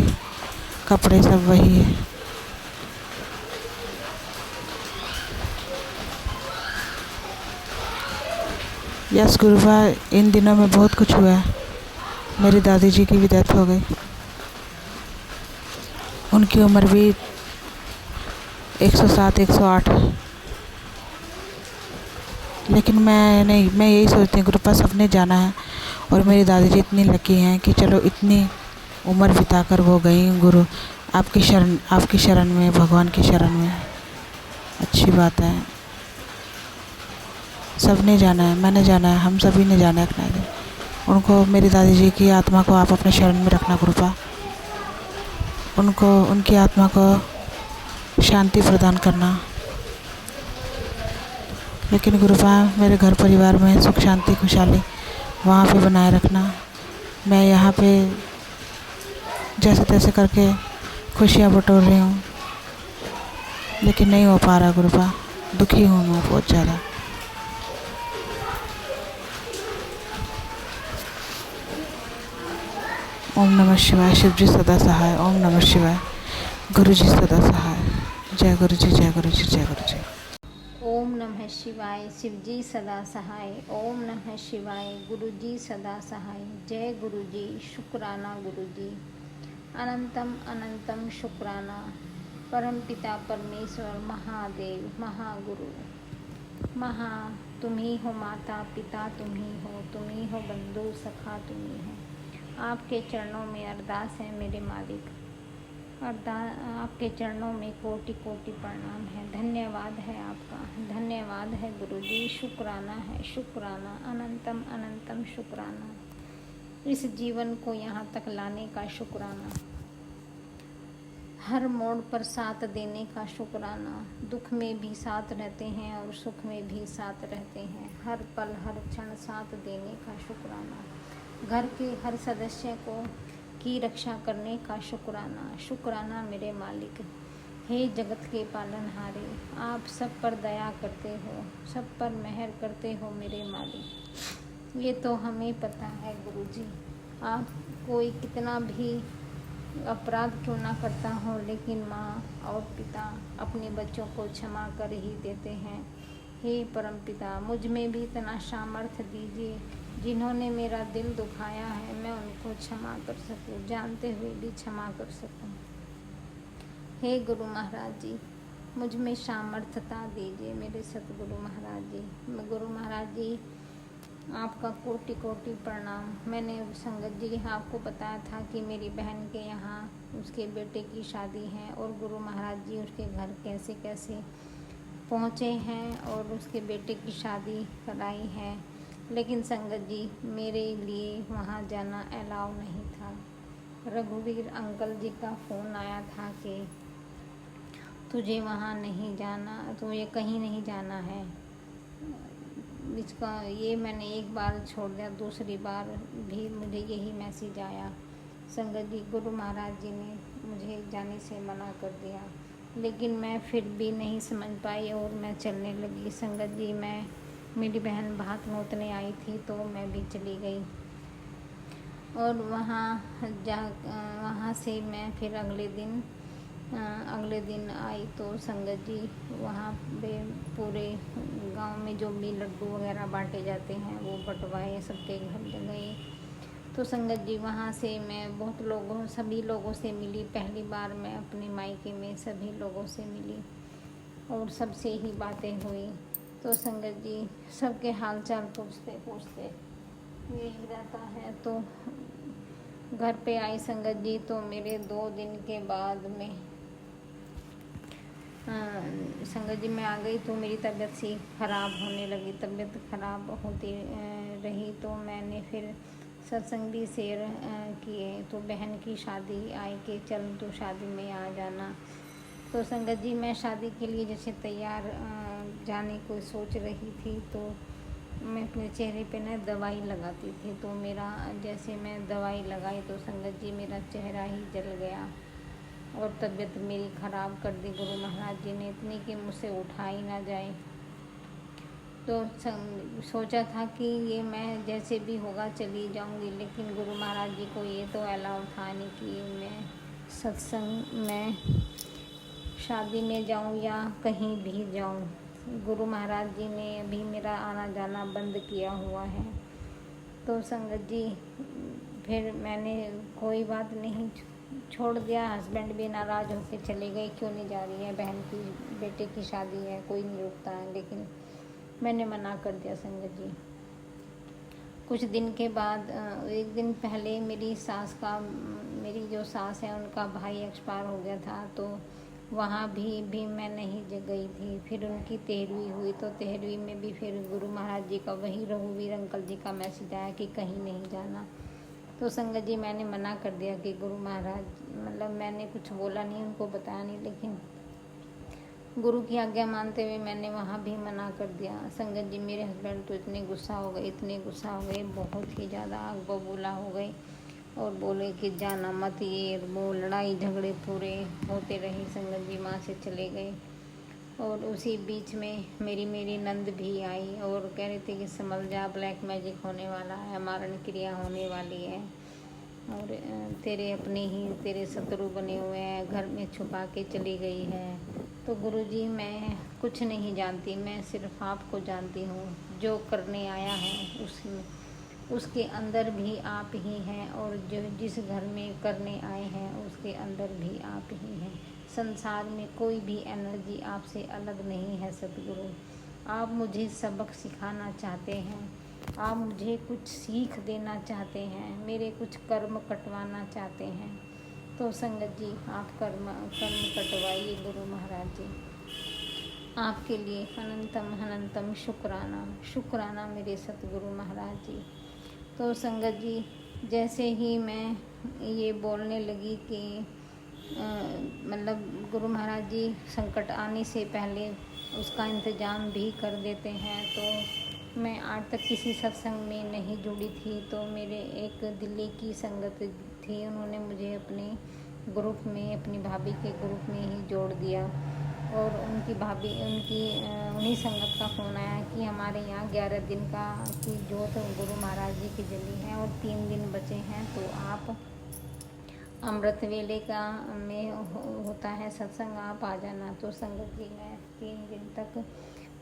कपड़े, सब वही है। यस गुरुपा, इन दिनों में बहुत कुछ हुआ है। मेरी दादी जी की भी डेथ हो गई। उनकी उम्र भी 107 108। लेकिन मैं यही सोचती हूँ गुरुपा, सबने जाना है, और मेरी दादी जी इतनी लकी हैं कि चलो इतनी उम्र बिताकर वो गई गुरु आपकी शरण में, भगवान की शरण में। अच्छी बात है। सबने जाना है, मैंने जाना है, हम सभी ने जाना है एक ना एक दिन। उनको, मेरी दादी जी की आत्मा को आप अपने शरण में रखना गुरुपा। उनकी आत्मा को शांति प्रदान करना। लेकिन गुरुपा मेरे घर परिवार में सुख शांति खुशहाली वहाँ पे बनाए रखना। मैं यहाँ पे जैसे तैसे करके खुशियाँ बटोर रही हूँ, लेकिन नहीं हो पा रहा गुरुपा। दुखी हूँ मैं बहुत ज़्यादा। ओम नमः शिवाय। शिव जी सदा सहाय। ओम नमः शिवाय। गुरु जी सदा सहाय। जय गुरु जी, जय गुरु जी, जय गुरु जी। ओम नमः शिवाय। शिव जी सदा सहाय। ओम नमः शिवाय। गुरु जी सदा सहाय। जय गुरु जी। शुक्राना गुरु जी। अनंतम अनंतम शुक्राना परम पिता परमेश्वर महादेव महागुरु महा। तुम ही हो माता पिता, तुम ही हो बंधु सखा, तुम ही हो। आपके चरणों में अरदास है मेरे मालिक, आपके चरणों में कोटि कोटि प्रणाम है। धन्यवाद है आपका, धन्यवाद है गुरुजी। शुक्राना है, शुक्राना, अनंतम अनंतम शुक्राना। इस जीवन को यहाँ तक लाने का शुक्राना, हर मोड़ पर साथ देने का शुक्राना। दुख में भी साथ रहते हैं और सुख में भी साथ रहते हैं। हर पल हर क्षण साथ देने का शुक्राना। घर के हर सदस्य की रक्षा करने का शुक्राना। शुक्राना मेरे मालिक। हे जगत के पालनहारे, आप सब पर दया करते हो, सब पर मेहर करते हो मेरे मालिक। ये तो हमें पता है गुरुजी, आप कोई कितना भी अपराध क्यों ना करता हो, लेकिन माँ और पिता अपने बच्चों को क्षमा कर ही देते हैं। हे परमपिता, मुझ में भी इतना सामर्थ्य दीजिए, जिन्होंने मेरा दिल दुखाया है मैं उनको क्षमा कर सकूं, जानते हुए भी क्षमा कर सकूं। हे गुरु महाराज जी, मुझ में सामर्थ्यता दीजिए मेरे सतगुरु महाराज जी। गुरु महाराज जी, आपका कोटि कोटि प्रणाम। मैंने संगत जी आपको बताया था कि मेरी बहन के यहाँ उसके बेटे की शादी है और गुरु महाराज जी उसके घर कैसे कैसे पहुँचे हैं और उसके बेटे की शादी कराई है। लेकिन संगत जी मेरे लिए वहाँ जाना अलाउ नहीं था। रघुवीर अंकल जी का फ़ोन आया था कि तुझे वहाँ नहीं जाना, तुझे कहीं नहीं जाना है। इसका ये मैंने एक बार छोड़ दिया, दूसरी बार भी मुझे यही मैसेज आया। संगत जी गुरु महाराज जी ने मुझे जाने से मना कर दिया, लेकिन मैं फिर भी नहीं समझ पाई और मैं चलने लगी। संगत जी मेरी बहन भात नोतने आई थी तो मैं भी चली गई और वहाँ से मैं फिर अगले दिन आई तो संगत जी वहाँ पे पूरे गांव में जो भी लड्डू वगैरह बांटे जाते हैं वो बंटवाए, सबके घर गए। तो संगत जी वहाँ से मैं सभी लोगों से मिली। पहली बार मैं अपने मायके में सभी लोगों से मिली और सबसे ही बातें हुई। तो संगत जी सबके हाल चाल पूछते पूछते यही रहता है। तो घर पे आई संगत जी तो मेरे 2 दिन के बाद में संगत जी मैं आ गई तो मेरी तबीयत सी ख़राब होने लगी। तबीयत ख़राब होती रही तो मैंने फिर सत्संग भी शेयर किए। तो बहन की शादी आई कि चल तू शादी में आ जाना। तो संगत जी मैं शादी के लिए जैसे तैयार जाने को सोच रही थी तो मैं अपने चेहरे पे ना दवाई लगाती थी। तो मेरा जैसे मैं दवाई लगाई तो संगत जी मेरा चेहरा ही जल गया और तबीयत मेरी ख़राब कर दी गुरु महाराज जी ने इतनी कि मुझसे उठा ही ना जाए। तो सोचा था कि ये मैं जैसे भी होगा चली जाऊंगी, लेकिन गुरु महाराज जी को ये तो अलाउ था नहीं कि मैं सत्संग में शादी में जाऊं या कहीं भी जाऊं। गुरु महाराज जी ने अभी मेरा आना जाना बंद किया हुआ है। तो संगत जी फिर मैंने कोई बात नहीं छोड़ दिया। हस्बैंड भी नाराज़ होकर चले गए, क्यों नहीं जा रही है, बहन की बेटे की शादी है, कोई नहीं रुकता है। लेकिन मैंने मना कर दिया संगत जी। कुछ दिन के बाद एक दिन पहले मेरी जो सास है उनका भाई एक्सपायर हो गया था तो वहाँ भी मैं नहीं गई थी। फिर उनकी 13वीं हुई तो 13वीं में भी फिर गुरु महाराज जी का वही रघुवीर अंकल जी का मैसेज आया कि कहीं नहीं जाना। तो संगत जी मैंने मना कर दिया कि गुरु महाराज मैंने कुछ बोला नहीं, उनको बताया नहीं, लेकिन गुरु की आज्ञा मानते हुए मैंने वहाँ भी मना कर दिया। संगत जी मेरे हस्बैंड तो इतने गुस्सा हो गए, बहुत ही ज़्यादा आग बबूला हो गए और बोले कि जाना मत, ये वो लड़ाई झगड़े पूरे होते रहे। संगत जी वहाँ से चले गए और उसी बीच में मेरी नंद भी आई और कह रहे थे कि संभल जा, ब्लैक मैजिक होने वाला है, मारण क्रिया होने वाली है और तेरे शत्रु बने हुए हैं, घर में छुपा के चली गई है। तो गुरुजी मैं कुछ नहीं जानती, मैं सिर्फ आपको जानती हूँ। जो करने आया है उसके अंदर भी आप ही हैं और जो जिस घर में करने आए हैं उसके अंदर भी आप ही हैं। संसार में कोई भी एनर्जी आपसे अलग नहीं है सतगुरु। आप मुझे सबक सिखाना चाहते हैं, आप मुझे कुछ सीख देना चाहते हैं, मेरे कुछ कर्म कटवाना चाहते हैं। तो संगत जी आप कर्म कटवाइए गुरु महाराज जी। आपके लिए अनंतम अनंतम शुक्राना मेरे सतगुरु महाराज जी। तो संगत जी जैसे ही मैं ये बोलने लगी कि गुरु महाराज जी संकट आने से पहले उसका इंतज़ाम भी कर देते हैं। तो मैं आज तक किसी सत्संग में नहीं जुड़ी थी, तो मेरे एक दिल्ली की संगत थी, उन्होंने मुझे अपने ग्रुप में, अपनी भाभी के ग्रुप में ही जोड़ दिया और उन्हीं संगत का फ़ोन आया कि हमारे यहाँ 11 दिन की जोत गुरु महाराज जी की जली है और 3 दिन बचे हैं, तो आप अमृत वेले में होता है सत्संग, आप आ जाना। तो संगत जी मैं 3 दिन तक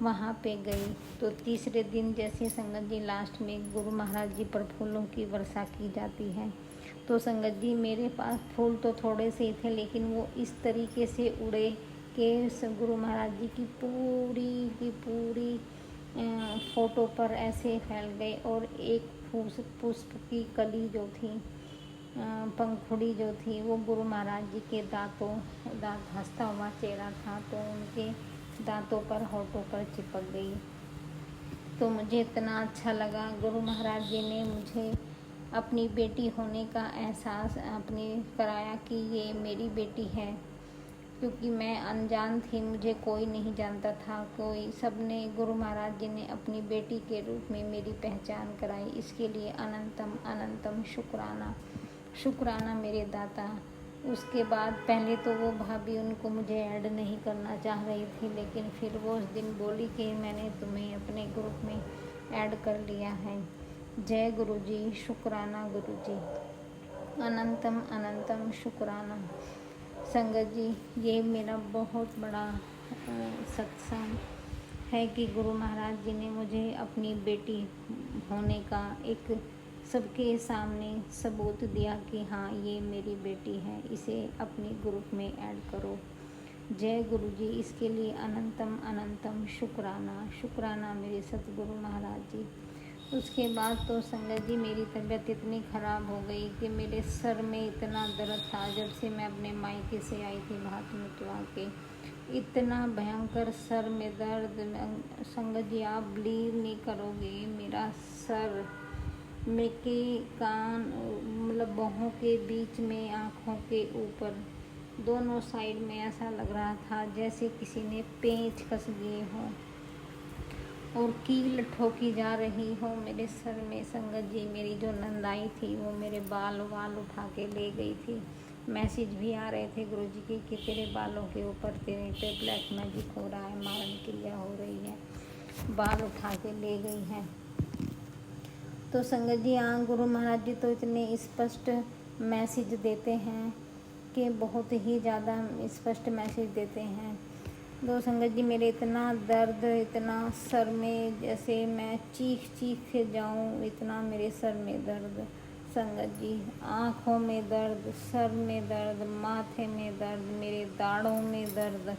वहाँ पे गई। तो तीसरे दिन जैसे संगत जी लास्ट में गुरु महाराज जी पर फूलों की वर्षा की जाती है। तो संगत जी मेरे पास फूल तो थोड़े से ही थे, लेकिन वो इस तरीके से उड़े कि गुरु महाराज जी की पूरी फोटो पर ऐसे फैल गए और एक पुष्प की कली जो थी, पंखुड़ी जो थी, वो गुरु महाराज जी के दांत हंसता हुआ चेहरा था तो उनके दांतों पर, होठों पर चिपक गई। तो मुझे इतना अच्छा लगा। गुरु महाराज जी ने मुझे अपनी बेटी होने का एहसास अपनी कराया कि ये मेरी बेटी है, क्योंकि मैं अनजान थी, मुझे कोई नहीं जानता था। सबने, गुरु महाराज जी ने अपनी बेटी के रूप में मेरी पहचान कराई। इसके लिए अनंतम अनंतम शुक्राना, शुक्राना मेरे दाता। उसके बाद पहले तो वो भाभी उनको मुझे ऐड नहीं करना चाह रही थी, लेकिन फिर वो उस दिन बोली कि मैंने तुम्हें अपने ग्रुप में ऐड कर लिया है। जय गुरु जी, शुक्राना गुरु जी, अनंतम अनंतम शुक्राना। संगत जी, ये मेरा बहुत बड़ा सत्संग है कि गुरु महाराज जी ने मुझे अपनी बेटी होने का एक सबके सामने सबूत दिया कि हाँ ये मेरी बेटी है, इसे अपने ग्रुप में ऐड करो। जय गुरु जी, इसके लिए अनंतम अनंतम शुक्राना, शुक्राना मेरे सतगुरु महाराज जी। उसके बाद तो संगत जी मेरी तबीयत इतनी ख़राब हो गई कि मेरे सर में इतना दर्द था। जब से मैं अपने मायके से आई थी भात मिटवा के, इतना भयंकर सर में दर्द, संगत जी आप बिलीव नहीं करोगे, मेरा सर मेरे कान, मतलब बाहों के बीच में, आँखों के ऊपर, दोनों साइड में ऐसा लग रहा था जैसे किसी ने पेंच कस दिए हों और कील ठोकी जा रही हो मेरे सर में। संगत जी मेरी जो नंदाई थी वो मेरे बाल उठा के ले गई थी। मैसेज भी आ रहे थे गुरुजी की कि तेरे बालों के ऊपर तेरे पे ब्लैक मैजिक हो रहा है, मारण क्रिया हो रही है, बाल उठा के ले गई हैं। तो संगत जी गुरु महाराज जी तो इतने स्पष्ट मैसेज देते हैं कि बहुत ही ज़्यादा स्पष्ट मैसेज देते हैं। तो संगत जी मेरे इतना दर्द, इतना सर में जैसे मैं चीख के जाऊं, इतना मेरे सर में दर्द। संगत जी आँखों में दर्द, सर में दर्द, माथे में दर्द, मेरे दाढ़ों में दर्द।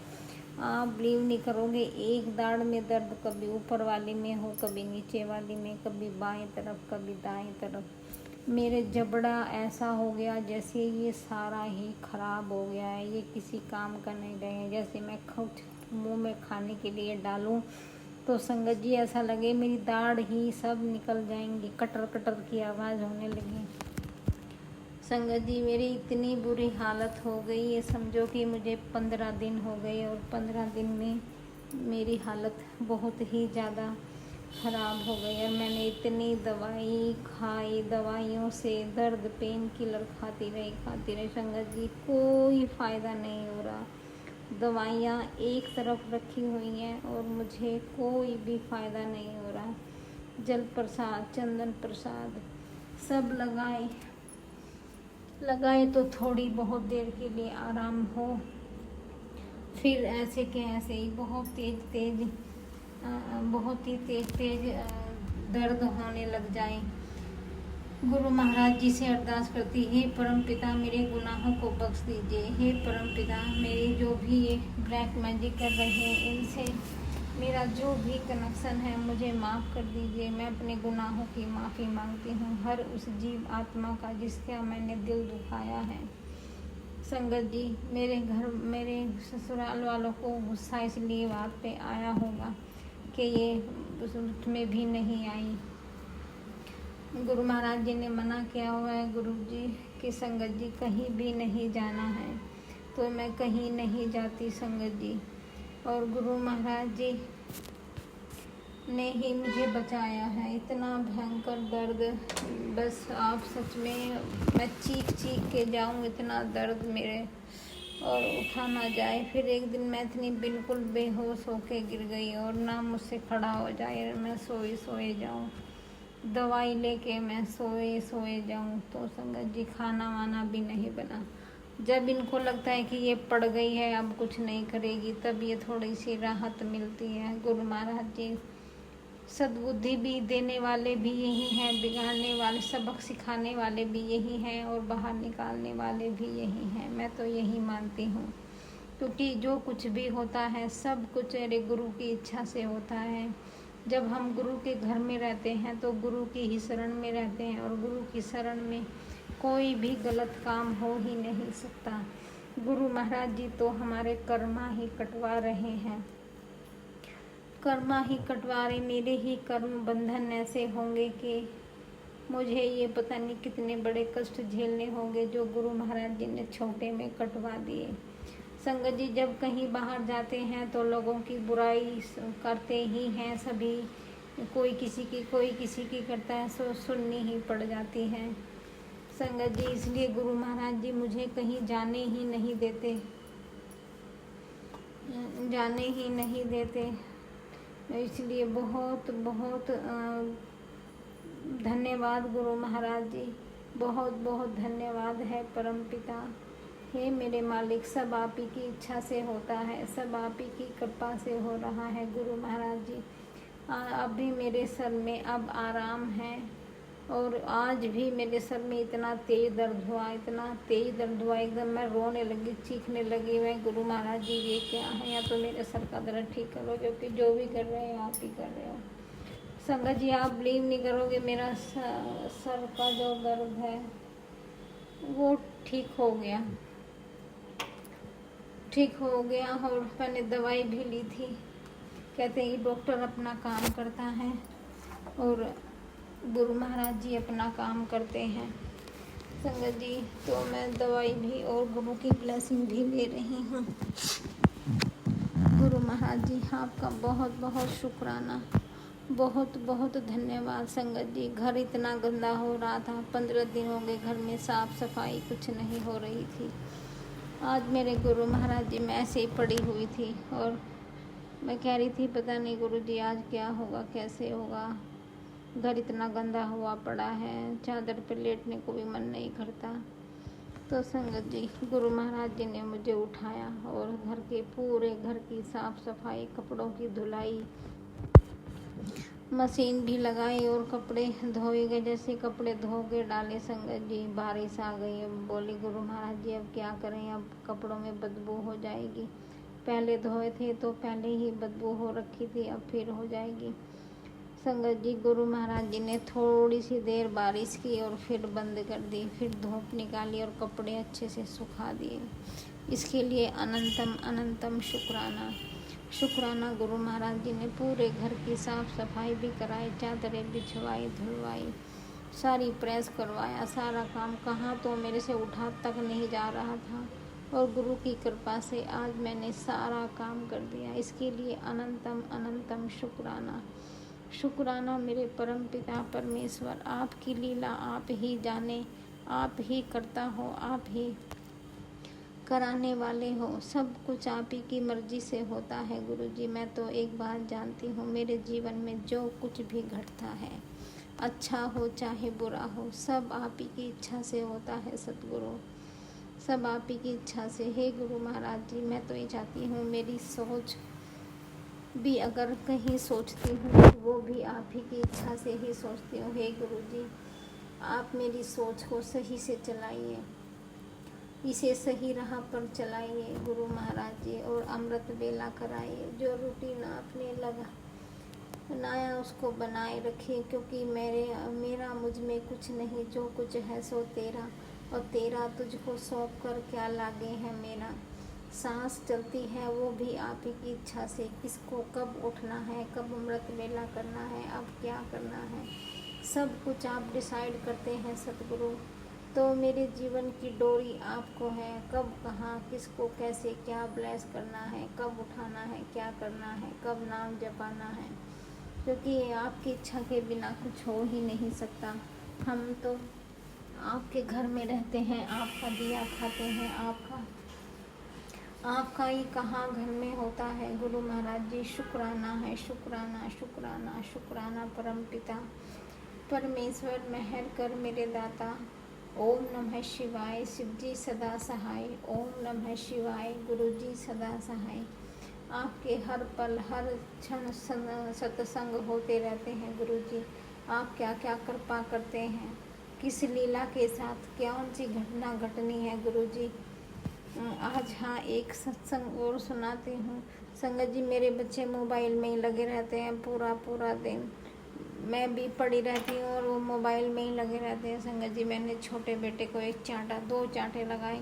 आप बिलीव नहीं करोगे, एक दाढ़ में दर्द कभी ऊपर वाली में हो, कभी नीचे वाली में, कभी बाएं तरफ, कभी दाएं तरफ। मेरे जबड़ा ऐसा हो गया जैसे ये सारा ही खराब हो गया है, ये किसी काम का नहीं रहे। जैसे मैं खुद मुंह में खाने के लिए डालूं तो संगत जी ऐसा लगे मेरी दाढ़ ही सब निकल जाएंगी, कटर कटर की आवाज़ होने लगी। संगत जी मेरी इतनी बुरी हालत हो गई, ये समझो कि मुझे 15 दिन हो गए और 15 दिन में मेरी हालत बहुत ही ज़्यादा ख़राब हो गई। और मैंने इतनी दवाई खाई, दवाइयों से दर्द, पेन किलर खाती रही संगत जी, कोई फ़ायदा नहीं हो रहा। दवाइयाँ एक तरफ रखी हुई हैं और मुझे कोई भी फ़ायदा नहीं हो रहा। जल प्रसाद, चंदन प्रसाद सब लगाए तो थोड़ी बहुत देर के लिए आराम हो, फिर ऐसे के ऐसे ही बहुत ही तेज दर्द होने लग जाए। गुरु महाराज जी से अरदास करती, हे परमपिता मेरे गुनाहों को बख्श दीजिए। हे परमपिता मेरी जो भी ये ब्लैक मैजिक कर रहे हैं इनसे मेरा जो भी कनेक्शन है मुझे माफ़ कर दीजिए। मैं अपने गुनाहों की माफ़ी मांगती हूँ, हर उस जीव आत्मा का जिसका मैंने दिल दुखाया है। संगत जी मेरे ससुराल वालों को गुस्सा इसलिए बात पे आया होगा कि ये उसमें भी नहीं आई। गुरु महाराज जी ने मना किया हुआ है गुरु जी कि संगत जी कहीं भी नहीं जाना है, तो मैं कहीं नहीं जाती संगत जी। और गुरु महाराज जी ने ही मुझे बचाया है। इतना भयंकर दर्द, बस आप सच में, मैं चीख के जाऊं, इतना दर्द मेरे और उठा ना जाए। फिर एक दिन मैं इतनी बिल्कुल बेहोश होके गिर गई और ना मुझसे खड़ा हो जाए, मैं सोए जाऊं, दवाई लेके मैं सोए जाऊं। तो संगत जी खाना वाना भी नहीं बना। जब इनको लगता है कि ये पड़ गई है, अब कुछ नहीं करेगी, तब ये थोड़ी सी राहत मिलती है। गुरु महाराज जी सद्बुद्धि भी देने वाले भी यही हैं, बिगाड़ने वाले, सबक सिखाने वाले भी यही हैं और बाहर निकालने वाले भी यही हैं। मैं तो यही मानती हूँ, क्योंकि जो कुछ भी होता है सब कुछ मेरे गुरु की इच्छा से होता है। जब हम गुरु के घर में रहते हैं तो गुरु की ही शरण में रहते हैं, और गुरु की शरण में कोई भी गलत काम हो ही नहीं सकता। गुरु महाराज जी तो हमारे कर्मा ही कटवा रहे हैं, कर्मा ही कटवा रहे। मेरे ही कर्म बंधन ऐसे होंगे कि मुझे ये पता नहीं कितने बड़े कष्ट झेलने होंगे जो गुरु महाराज जी ने छोटे में कटवा दिए। संगत जी, जब कहीं बाहर जाते हैं तो लोगों की बुराई करते ही हैं सभी, कोई किसी की करता है, सो सुननी ही पड़ जाती है संगत जी। इसलिए गुरु महाराज जी मुझे कहीं जाने ही नहीं देते। इसलिए बहुत बहुत धन्यवाद गुरु महाराज जी, बहुत बहुत धन्यवाद है परमपिता। हे मेरे मालिक, सब आप ही की इच्छा से होता है, सब आप ही की कृपा से हो रहा है गुरु महाराज जी। अभी मेरे सर में अब आराम है, और आज भी मेरे सर में इतना तेज दर्द हुआ, एकदम मैं रोने लगी, चीखने लगी। मैं गुरु महाराज जी ये क्या है, या तो मेरे सर का दर्द ठीक करो, क्योंकि जो भी कर रहे हैं आप ही कर रहे हो। संगत जी, आप बिलीव नहीं करोगे, मेरा सर का जो दर्द है वो ठीक हो गया, और मैंने दवाई भी ली थी। कहते हैं डॉक्टर अपना काम करता है और गुरु महाराज जी अपना काम करते हैं संगत जी। तो मैं दवाई भी और गुरु की ब्लेसिंग भी ले रही हूँ। गुरु महाराज जी, आपका बहुत बहुत शुक्राना, बहुत बहुत धन्यवाद संगत जी। घर इतना गंदा हो रहा था, 15 दिन हो गए घर में साफ सफाई कुछ नहीं हो रही थी। आज मेरे गुरु महाराज जी, मैं ऐसे ही पड़ी हुई थी और मैं कह रही थी पता नहीं गुरु जी आज क्या होगा, कैसे होगा। घर इतना गंदा हुआ पड़ा है, चादर पे लेटने को भी मन नहीं करता। तो संगत जी, गुरु महाराज जी ने मुझे उठाया और पूरे घर की साफ सफाई, कपड़ों की धुलाई, मशीन भी लगाई और कपड़े धोए गए। जैसे कपड़े धो के डाले संगत जी, बारिश आ गई। बोली गुरु महाराज जी अब क्या करें, अब कपड़ों में बदबू हो जाएगी। पहले धोए थे तो पहले ही बदबू हो रखी थी, अब फिर हो जाएगी। संगत जी, गुरु महाराज जी ने थोड़ी सी देर बारिश की और फिर बंद कर दी, फिर धूप निकाली और कपड़े अच्छे से सुखा दिए। इसके लिए अनंतम अनंतम शुक्राना गुरु महाराज जी ने। पूरे घर की साफ सफाई भी कराई, चादरें बिछवाई, धुलवाई, सारी प्रेस करवाया, सारा काम। कहाँ तो मेरे से उठा तक नहीं जा रहा था, और गुरु की कृपा से आज मैंने सारा काम कर दिया। इसके लिए अनंतम अनंतम शुक्राना मेरे परम पिता परमेश्वर। आपकी लीला आप ही जाने, आप ही करता हो, आप ही कराने वाले हो। सब कुछ आप ही की मर्जी से होता है गुरु जी। मैं तो एक बात जानती हूँ, मेरे जीवन में जो कुछ भी घटता है, अच्छा हो चाहे बुरा हो, सब आप ही की इच्छा से होता है सतगुरु, सब आप ही की इच्छा से। हे गुरु महाराज जी, मैं तो ये चाहती हूँ मेरी सोच भी अगर कहीं सोचती हूँ तो वो भी आप ही की इच्छा से ही सोचती हूँ। हे गुरु जी, आप मेरी सोच को सही से चलाइए, इसे सही राह पर चलाइए गुरु महाराज जी, और अमृत वेला कराइए। जो रूटीन आपने बनाया उसको बनाए रखिए, क्योंकि मेरा मुझ में कुछ नहीं, जो कुछ है सो तेरा, और तेरा तुझको सौंप कर क्या लागे है मेरा। सांस चलती है वो भी आप ही की इच्छा से, किसको कब उठना है, कब अमृत वेला करना है, अब क्या करना है, सब कुछ आप डिसाइड करते हैं सतगुरु। तो मेरे जीवन की डोरी आपको है, कब कहाँ किसको कैसे क्या ब्लेस करना है, कब उठाना है, क्या करना है, कब नाम जपाना है, क्योंकि आपकी इच्छा के बिना कुछ हो ही नहीं सकता। हम तो आपके घर में रहते हैं, आपका दिया खाते हैं, आपका ही कहाँ घर में होता है गुरु महाराज जी। शुक्राना है, शुक्राना परम पिता परमेश्वर, मेहर कर मेरे दाता। ओम नमः शिवाय, शिव जी सदा सहाय। ओम नमः शिवाय, गुरु जी सदा सहाय। आपके हर पल हर क्षण सत्संग होते रहते हैं गुरु जी। आप क्या क्या कृपा करते हैं, किस लीला के साथ कौन सी घटना घटनी है गुरु जी। आज हाँ एक सत्संग और सुनाती हूँ। संगत जी मेरे बच्चे मोबाइल में ही लगे रहते हैं पूरा पूरा दिन। मैं भी पड़ी रहती हूँ और वो मोबाइल में ही लगे रहते हैं। संगत जी मैंने छोटे बेटे को एक चांटा 2 चांटे लगाए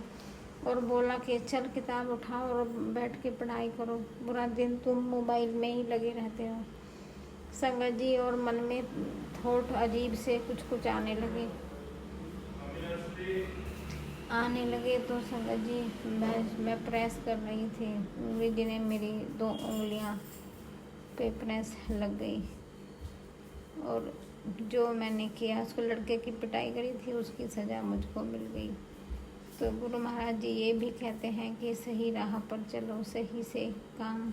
और बोला कि चल किताब उठाओ और बैठ के पढ़ाई करो, पूरा दिन तुम मोबाइल में ही लगे रहते हो। संगत जी और मन में थॉट अजीब से कुछ आने लगे तो संगत जी मैं प्रेस कर रही थी, उंगली गिने मेरी 2 उंगलियां पे प्रेस लग गई और जो मैंने किया उसको लड़के की पिटाई करी थी उसकी सज़ा मुझको मिल गई। तो गुरु महाराज जी ये भी कहते हैं कि सही राह पर चलो, सही से काम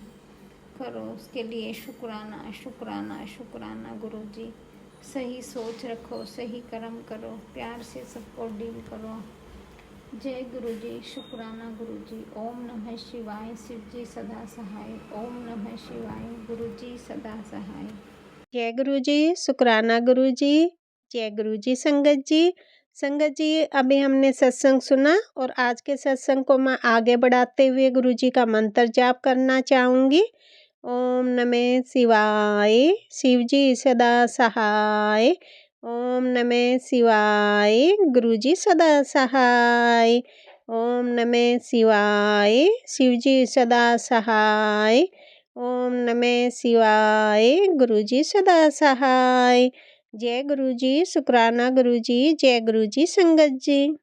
करो, उसके लिए शुक्राना शुक्राना शुक्राना गुरु जी। सही सोच रखो, सही कर्म करो, प्यार से सबको डील करो। जय गुरु जी, शुक्राना गुरु जी। ओम नमः शिवाय, शिव जी सदा सहाय। ओम नमः शिवाय, गुरु जी सदा सहाय। जय गुरु जी, शुक्राना गुरु जी। जय गुरु जी संगत जी। संगत जी अभी हमने सत्संग सुना और आज के सत्संग को मैं आगे बढ़ाते हुए गुरु जी का मंत्र जाप करना चाहूँगी। ओम नमः शिवाय, शिव जी सदा सहाय। ओम नमः शिवाय, गुरु जी सदा सहाय। ओम नमः शिवाय, शिव जी सदा सहाय। ओम नमः शिवाय, गुरु जी सदा सहाय। जय गुरु जी, शुक्राना गुरु जी। जय गुरु जी संगत जी।